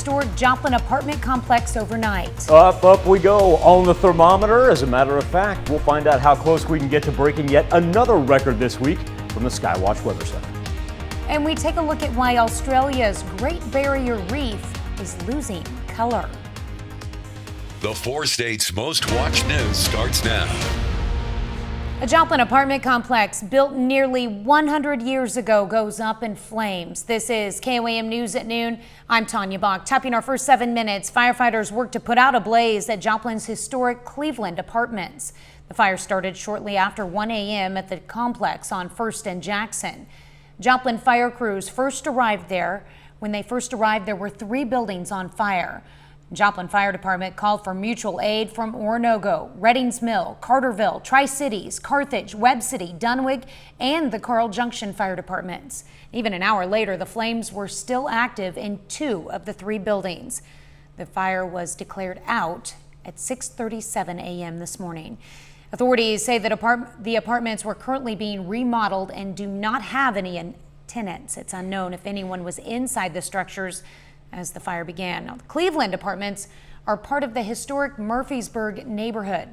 Historic Joplin apartment complex overnight. Up we go on the thermometer. As a matter of fact, we'll find out how close we can get to breaking yet another record this week from the Skywatch Weather Center. And we take a look at why Australia's Great Barrier Reef is losing color. The 4 states' most watched news starts now. A Joplin apartment complex built nearly 100 years ago goes up in flames. This is KOAM News at noon. I'm Tanya Bach. Topping our first 7 minutes, firefighters worked to put out a blaze at Joplin's historic Cleveland Apartments. The fire started shortly after 1 a.m. at the complex on 1st and Jackson. Joplin fire crews first arrived there. When they first arrived, there were 3 buildings on fire. Joplin Fire Department called for mutual aid from Oronogo, Reddings Mill, Carterville, Tri-Cities, Carthage, Webb City, Dunwich, and the Carl Junction Fire Departments. Even an hour later, the flames were still active in 2 of the 3 buildings. The fire was declared out at 6:37 a.m. this morning. Authorities say that the apartments were currently being remodeled and do not have any tenants. It's unknown if anyone was inside the structures as the fire began. Now, the Cleveland Apartments are part of the historic Murfreesburg neighborhood.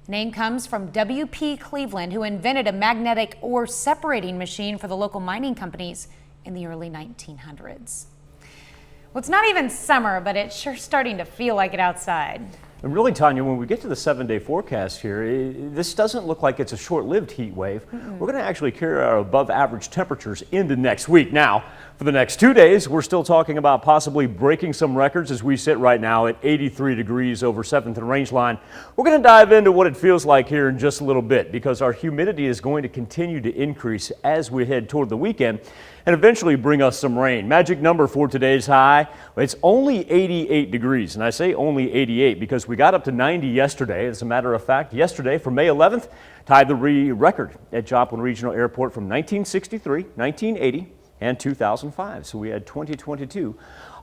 The name comes from W.P. Cleveland, who invented a magnetic ore separating machine for the local mining companies in the early 1900s. Well, it's not even summer, but it's sure starting to feel like it outside. And really, Tanya, when we get to the 7-day forecast here, this doesn't look like it's a short-lived heat wave. We're going to actually carry our above-average temperatures into next week. Now, for the next 2 days, we're still talking about possibly breaking some records as we sit right now at 83 degrees over 7th and Rangeline. We're going to dive into what it feels like here in just a little bit because our humidity is going to continue to increase as we head toward the weekend and eventually bring us some rain. Magic number for today's high, it's only 88 degrees. And I say only 88 because we got up to 90 yesterday. As a matter of fact, yesterday for May 11th, tied the record at Joplin Regional Airport from 1963, 1980, and 2005. So we had 2022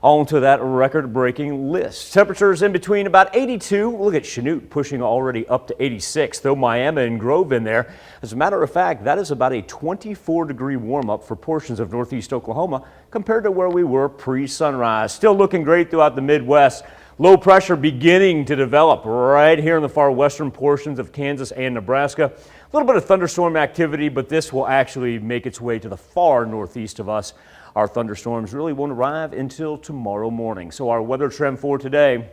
onto that record-breaking list. Temperatures in between about 82. Look at Chanute pushing already up to 86. Throw Miami and Grove in there. As a matter of fact, that is about a 24-degree warm-up for portions of northeast Oklahoma compared to where we were pre-sunrise. Still looking great throughout the Midwest. Low pressure beginning to develop right here in the far western portions of Kansas and Nebraska. A little bit of thunderstorm activity, but this will actually make its way to the far northeast of us. Our thunderstorms really won't arrive until tomorrow morning. So our weather trend for today,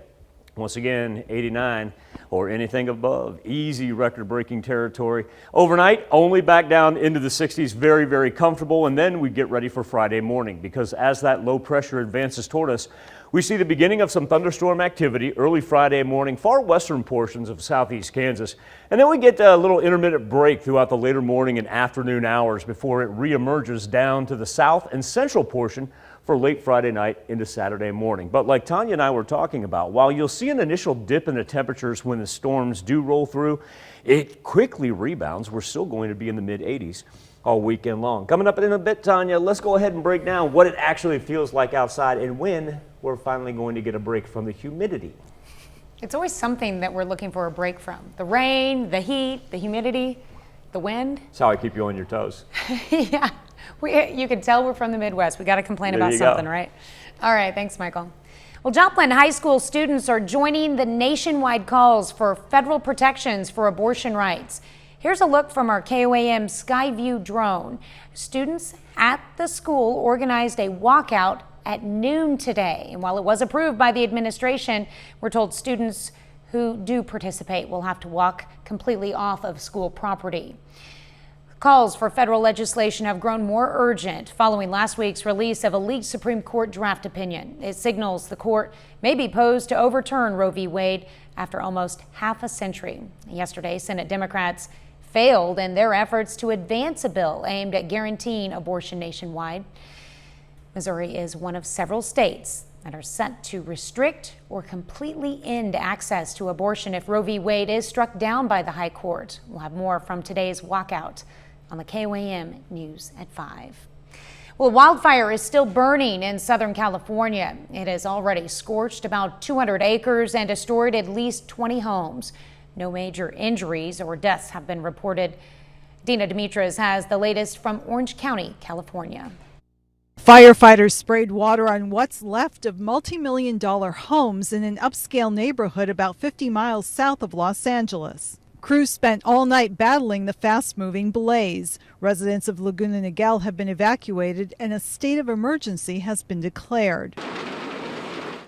once again, 89 or anything above. Easy record-breaking territory. Overnight, only back down into the 60s. Very, very comfortable. And then we get ready for Friday morning because as that low pressure advances toward us, we see the beginning of some thunderstorm activity early Friday morning, far western portions of southeast Kansas. And then we get a little intermittent break throughout the later morning and afternoon hours before it reemerges down to the south and central portion for late Friday night into Saturday morning. But like Tanya and I were talking about, while you'll see an initial dip in the temperatures when the storms do roll through, it quickly rebounds. We're still going to be in the mid-80s all weekend long. Coming up in a bit, Tanya, let's go ahead and break down what it actually feels like outside and when we're finally going to get a break from the humidity. It's always something that we're looking for a break from. The rain, the heat, the humidity, the wind. That's how I keep you on your toes. Yeah, you can tell we're from the Midwest. We got to complain about something, right? All right, thanks, Michael. Well, Joplin High School students are joining the nationwide calls for federal protections for abortion rights. Here's a look from our KOAM Skyview drone. Students at the school organized a walkout at noon today. And while it was approved by the administration, we're told students who do participate will have to walk completely off of school property. Calls for federal legislation have grown more urgent following last week's release of a leaked Supreme Court draft opinion. It signals the court may be posed to overturn Roe v. Wade after almost half a century. Yesterday, Senate Democrats failed in their efforts to advance a bill aimed at guaranteeing abortion nationwide. Missouri is one of several states that are set to restrict or completely end access to abortion if Roe v. Wade is struck down by the High Court. We'll have more from today's walkout on the KOAM News at 5. Well, wildfire is still burning in Southern California. It has already scorched about 200 acres and destroyed at least 20 homes. No major injuries or deaths have been reported. Dina Demetris has the latest from Orange County, California. Firefighters sprayed water on what's left of multi-million-dollar homes in an upscale neighborhood about 50 miles south of Los Angeles. Crews spent all night battling the fast-moving blaze. Residents of Laguna Niguel have been evacuated and a state of emergency has been declared.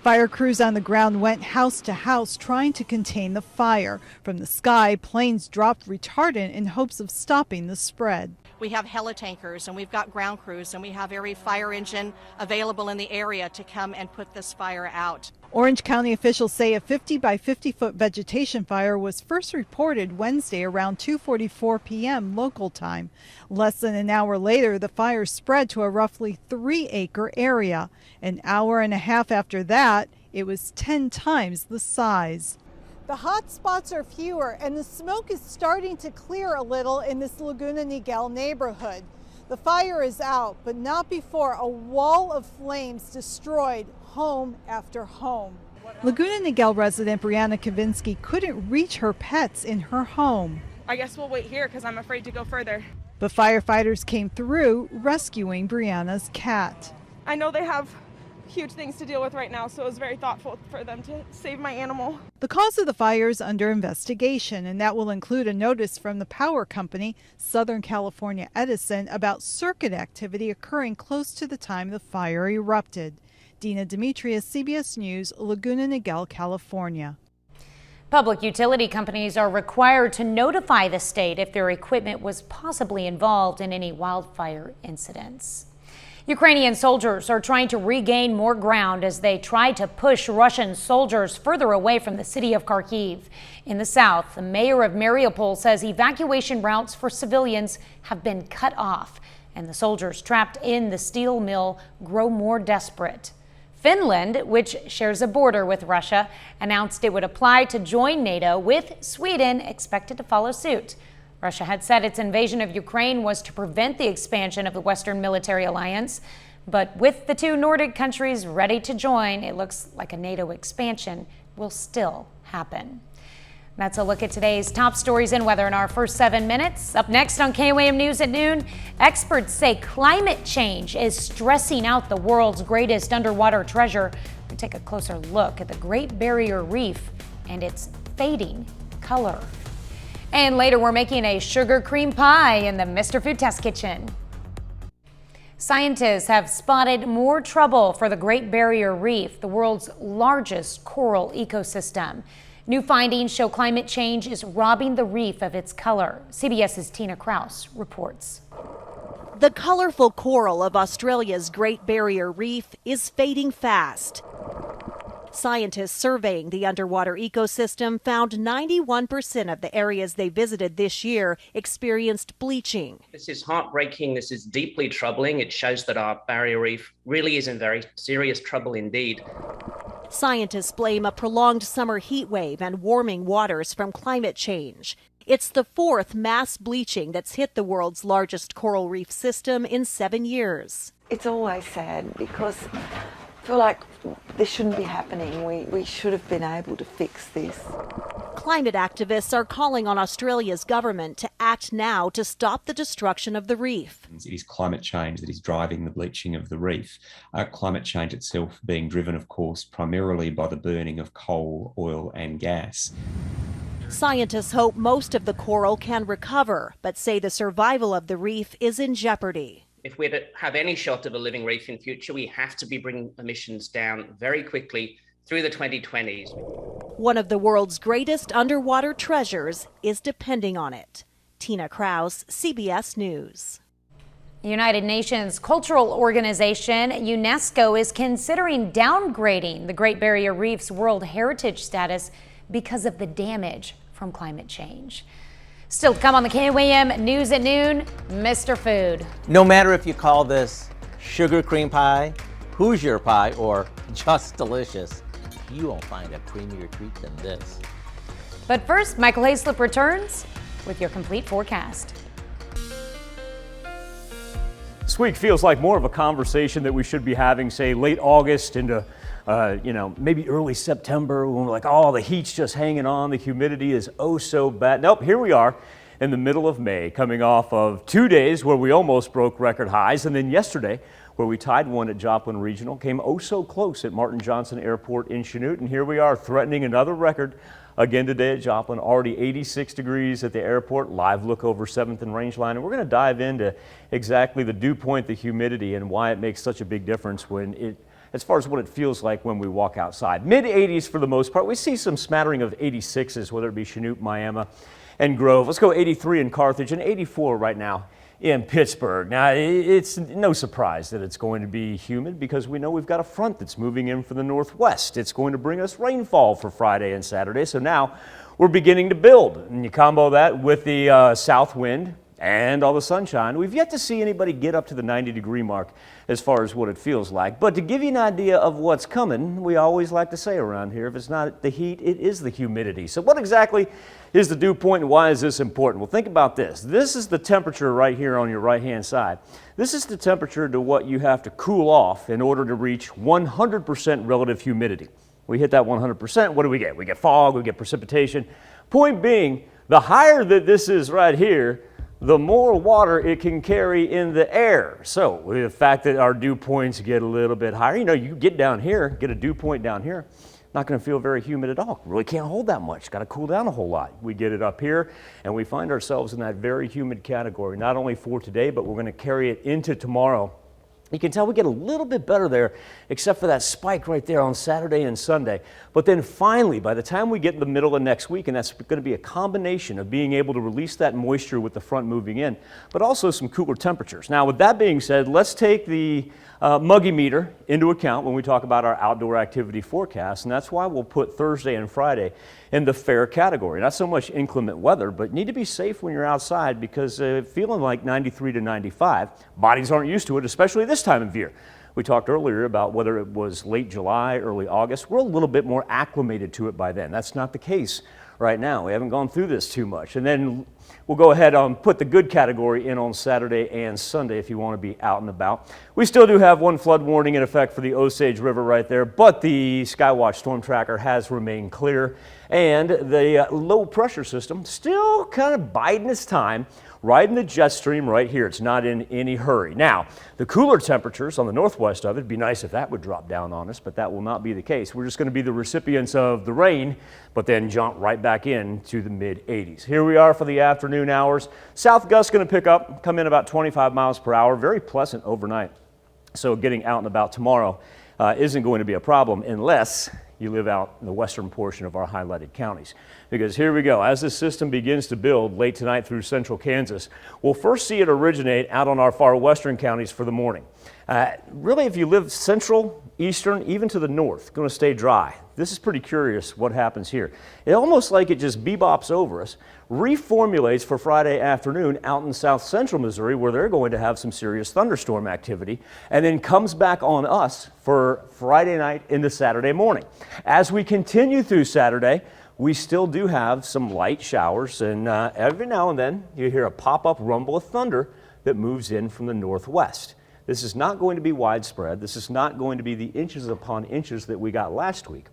Fire crews on the ground went house to house trying to contain the fire. From the sky, planes dropped retardant in hopes of stopping the spread. We have helitankers and we've got ground crews and we have every fire engine available in the area to come and put this fire out. Orange County officials say a 50 by 50 foot vegetation fire was first reported Wednesday around 2:44 p.m. local time. Less than an hour later, the fire spread to a roughly 3-acre area. An hour and a half after that, it was 10 times the size. The hot spots are fewer and the smoke is starting to clear a little in this Laguna Niguel neighborhood. The fire is out, but not before a wall of flames destroyed home after home. Laguna Niguel resident Brianna Kavinsky couldn't reach her pets in her home. I guess we'll wait here because I'm afraid to go further. But firefighters came through, rescuing Brianna's cat. I know they have huge things to deal with right now, so it was very thoughtful for them to save my animal. The cause of the fire is under investigation, and that will include a notice from the power company, Southern California Edison, about circuit activity occurring close to the time the fire erupted. Dina Demetrius, CBS News, Laguna Niguel, California. Public utility companies are required to notify the state if their equipment was possibly involved in any wildfire incidents. Ukrainian soldiers are trying to regain more ground as they try to push Russian soldiers further away from the city of Kharkiv. In the south, the mayor of Mariupol says evacuation routes for civilians have been cut off, and the soldiers trapped in the steel mill grow more desperate. Finland, which shares a border with Russia, announced it would apply to join NATO, with Sweden expected to follow suit. Russia had said its invasion of Ukraine was to prevent the expansion of the Western military alliance. But with the two Nordic countries ready to join, it looks like a NATO expansion will still happen. That's a look at today's top stories and weather in our first 7 minutes. Up next on KOAM News at noon, experts say climate change is stressing out the world's greatest underwater treasure. We take a closer look at the Great Barrier Reef and its fading color. And later, we're making a sugar cream pie in the Mr. Food Test Kitchen. Scientists have spotted more trouble for the Great Barrier Reef, the world's largest coral ecosystem. New findings show climate change is robbing the reef of its color. CBS's Tina Kraus reports. The colorful coral of Australia's Great Barrier Reef is fading fast. Scientists surveying the underwater ecosystem found 91% of the areas they visited this year experienced bleaching. This is heartbreaking. This is deeply troubling. It shows that our barrier reef really is in very serious trouble indeed. Scientists blame a prolonged summer heat wave and warming waters from climate change. It's the fourth mass bleaching that's hit the world's largest coral reef system in 7 years. It's always sad because I feel like this shouldn't be happening. We should have been able to fix this. Climate activists are calling on Australia's government to act now to stop the destruction of the reef. It is climate change that is driving the bleaching of the reef. Climate change itself being driven, of course, primarily by the burning of coal, oil and gas. Scientists hope most of the coral can recover, but say the survival of the reef is in jeopardy. If we're to have any shot of a living reef in future, we have to be bringing emissions down very quickly through the 2020s. One of the world's greatest underwater treasures is depending on it. Tina Kraus, CBS News. The United Nations cultural organization Unesco is considering downgrading the Great Barrier Reef's World Heritage status because of the damage from climate change. Still to come on the KOAM News at noon, Mr. Food. No matter if you call this sugar cream pie, Hoosier pie, or just delicious, you won't find a creamier treat than this. But first, Michael Hayslip returns with your complete forecast. This week feels like more of a conversation that we should be having, say, late August into maybe early September, when we're like, oh, the heat's just hanging on, the humidity is oh so bad. Nope, here we are in the middle of May, coming off of 2 days where we almost broke record highs, and then yesterday where we tied one at Joplin Regional, came oh so close at Martin Johnson Airport in Chanute, and here we are threatening another record again today at Joplin. Already 86 degrees at the airport. Live look over 7th and Rangeline, and we're going to dive into exactly the dew point, the humidity, and why it makes such a big difference as far as what it feels like when we walk outside. Mid-80s for the most part. We see some smattering of 86s, whether it be Chanute, Miami, and Grove. Let's go 83 in Carthage and 84 right now in Pittsburgh. Now, it's no surprise that it's going to be humid because we know we've got a front that's moving in from the northwest. It's going to bring us rainfall for Friday and Saturday, so now we're beginning to build. And you combo that with the south wind and all the sunshine. We've yet to see anybody get up to the 90-degree mark as far as what it feels like. But to give you an idea of what's coming, we always like to say around here, if it's not the heat, it is the humidity. So what exactly is the dew point and why is this important? Well, think about this. This is the temperature right here on your right-hand side. This is the temperature to what you have to cool off in order to reach 100% relative humidity. We hit that 100%, what do we get? We get fog, we get precipitation. Point being, the higher that this is right here, the more water it can carry in the air. So the fact that our dew points get a little bit higher, you get down here, get a dew point down here, not going to feel very humid at all. Really can't hold that much. Got to cool down a whole lot. We get it up here and we find ourselves in that very humid category, not only for today, but we're going to carry it into tomorrow. You can tell we get a little bit better there, except for that spike right there on Saturday and Sunday. But then finally, by the time we get in the middle of next week, and that's going to be a combination of being able to release that moisture with the front moving in, but also some cooler temperatures. Now, with that being said, let's take the muggy meter into account when we talk about our outdoor activity forecast, and that's why we'll put Thursday and Friday in the fair category. Not so much inclement weather, but need to be safe when you're outside because feeling like 93 to 95, bodies aren't used to it, especially this time of year. We talked earlier about whether it was late July, early August. We're a little bit more acclimated to it by then. That's not the case right now. We haven't gone through this too much. And then we'll go ahead and put the good category in on Saturday and Sunday if you want to be out and about. We still do have one flood warning in effect for the Osage River right there, but the Skywatch storm tracker has remained clear. And the low pressure system still kind of biding its time, riding the jet stream right here. It's not in any hurry. Now, the cooler temperatures on the northwest of it, it'd be nice if that would drop down on us, but that will not be the case. We're just going to be the recipients of the rain, but then jump right back into the mid-80s. Here we are for the afternoon hours. South gust going to pick up, come in about 25 miles per hour. Very pleasant overnight. So getting out and about tomorrow isn't going to be a problem unless you live out in the western portion of our highlighted counties. Because here we go, as this system begins to build late tonight through central Kansas, we'll first see it originate out on our far western counties for the morning. Really, if you live central, eastern, even to the north, going to stay dry. This is pretty curious what happens here. It almost like it just bebops over us, reformulates for Friday afternoon out in south central Missouri where they're going to have some serious thunderstorm activity, and then comes back on us for Friday night into Saturday morning. As we continue through Saturday, we still do have some light showers, and every now and then you hear a pop-up rumble of thunder that moves in from the northwest. This is not going to be widespread. This is not going to be the inches upon inches that we got last week.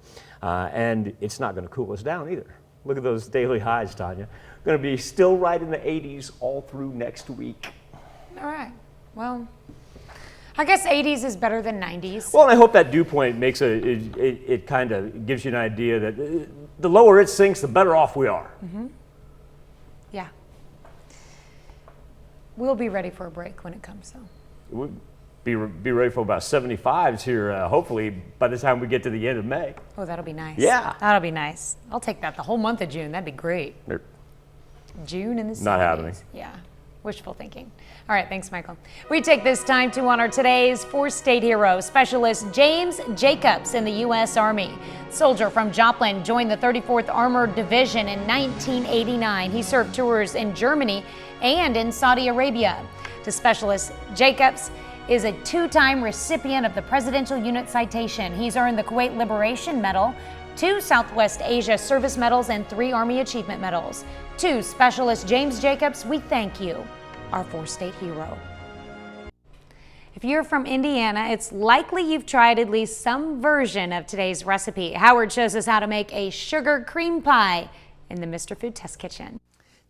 And it's not going to cool us down either. Look at those daily highs, Tanya. Going to be still right in the 80s all through next week. All right. Well, I guess 80s is better than 90s. Well, and I hope that dew point makes it kind of gives you an idea that the lower it sinks, the better off we are. Mm-hmm. Yeah. We'll be ready for a break when it comes, though. We'll be ready for about 75s here, hopefully, by the time we get to the end of May. Oh, that'll be nice. Yeah. That'll be nice. I'll take that the whole month of June. That'd be great. June in the 70s. Not happening. Yeah. Wishful thinking. All right, thanks, Michael. We take this time to honor today's four-state hero, Specialist James Jacobs in the U.S. Army. Soldier from Joplin joined the 34th Armored Division in 1989. He served tours in Germany and in Saudi Arabia. To Specialist Jacobs is a two-time recipient of the Presidential Unit Citation. He's earned the Kuwait Liberation Medal, 2 Southwest Asia Service Medals, and 3 Army Achievement Medals. To Specialist James Jacobs, we thank you, our four-state hero. If you're from Indiana, it's likely you've tried at least some version of today's recipe. Howard shows us how to make a sugar cream pie in the Mr. Food Test Kitchen.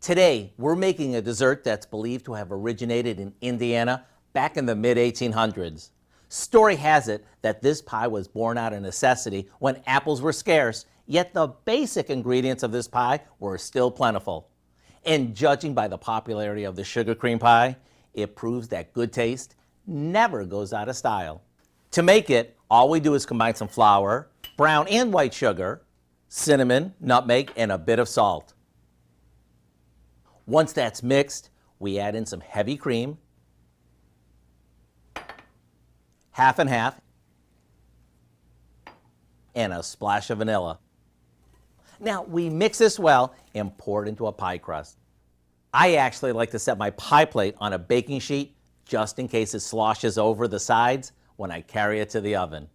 Today, we're making a dessert that's believed to have originated in Indiana back in the mid-1800s. Story has it that this pie was born out of necessity when apples were scarce, yet the basic ingredients of this pie were still plentiful. And judging by the popularity of the sugar cream pie, it proves that good taste never goes out of style. To make it, all we do is combine some flour, brown and white sugar, cinnamon, nutmeg, and a bit of salt. Once that's mixed, we add in some heavy cream, half and half, and a splash of vanilla. Now, we mix this well and pour it into a pie crust. I actually like to set my pie plate on a baking sheet just in case it sloshes over the sides when I carry it to the oven.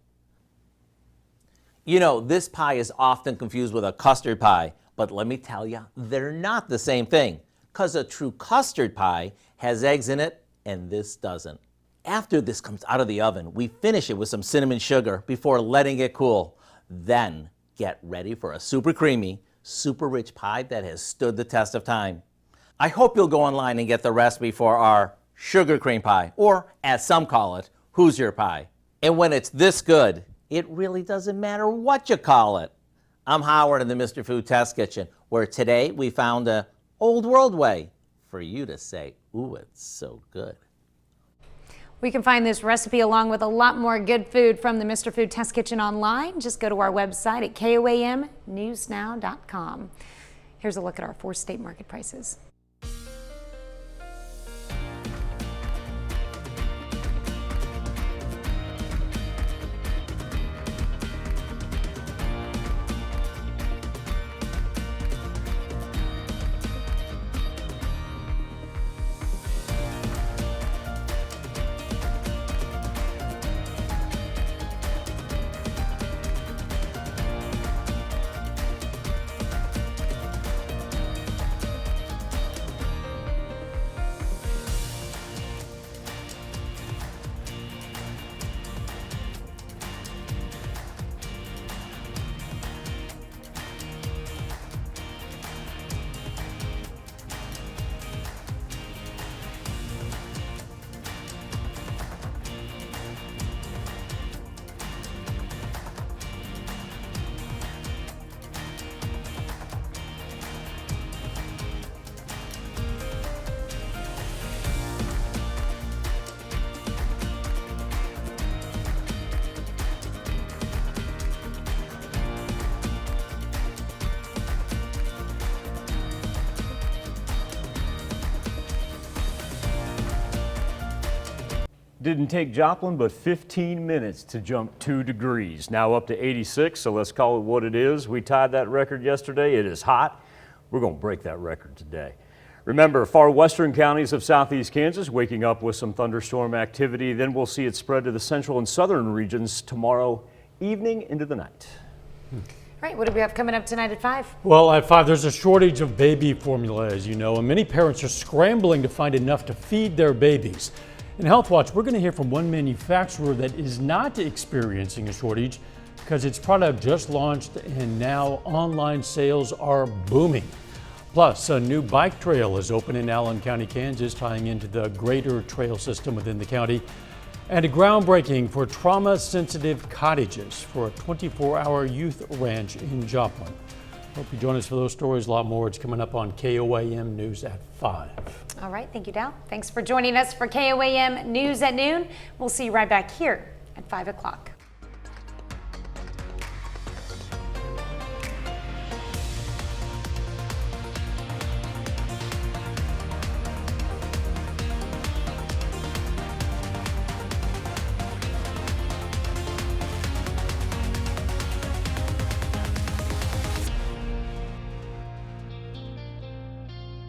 You know, this pie is often confused with a custard pie, but let me tell you, they're not the same thing, because a true custard pie has eggs in it and this doesn't. After this comes out of the oven, we finish it with some cinnamon sugar before letting it cool. Then get ready for a super creamy, super rich pie that has stood the test of time. I hope you'll go online and get the recipe for our sugar cream pie, or as some call it, Hoosier pie. And when it's this good, it really doesn't matter what you call it. I'm Howard in the Mr. Food Test Kitchen, where today we found an old world way for you to say, ooh, it's so good. We can find this recipe along with a lot more good food from the Mr. Food Test Kitchen online. Just go to our website at koamnewsnow.com. Here's a look at our 4 state market prices. Didn't take Joplin but 15 minutes to jump 2 degrees. Now up to 86, so let's call it what it is. We tied that record yesterday. It is hot. We're going to break that record today. Remember, far western counties of southeast Kansas waking up with some thunderstorm activity. Then we'll see it spread to the central and southern regions tomorrow evening into the night. Right, what do we have coming up tonight at 5? Well, at 5, there's a shortage of baby formula, as you know, and many parents are scrambling to find enough to feed their babies. In Health Watch, we're going to hear from one manufacturer that is not experiencing a shortage because its product just launched and now online sales are booming. Plus, a new bike trail is open in Allen County, Kansas, tying into the greater trail system within the county. And a groundbreaking for trauma-sensitive cottages for a 24-hour youth ranch in Joplin. Hope you join us for those stories, a lot more. It's coming up on KOAM News at 5. All right, thank you, Dow. Thanks for joining us for KOAM News at noon. We'll see you right back here at 5 o'clock.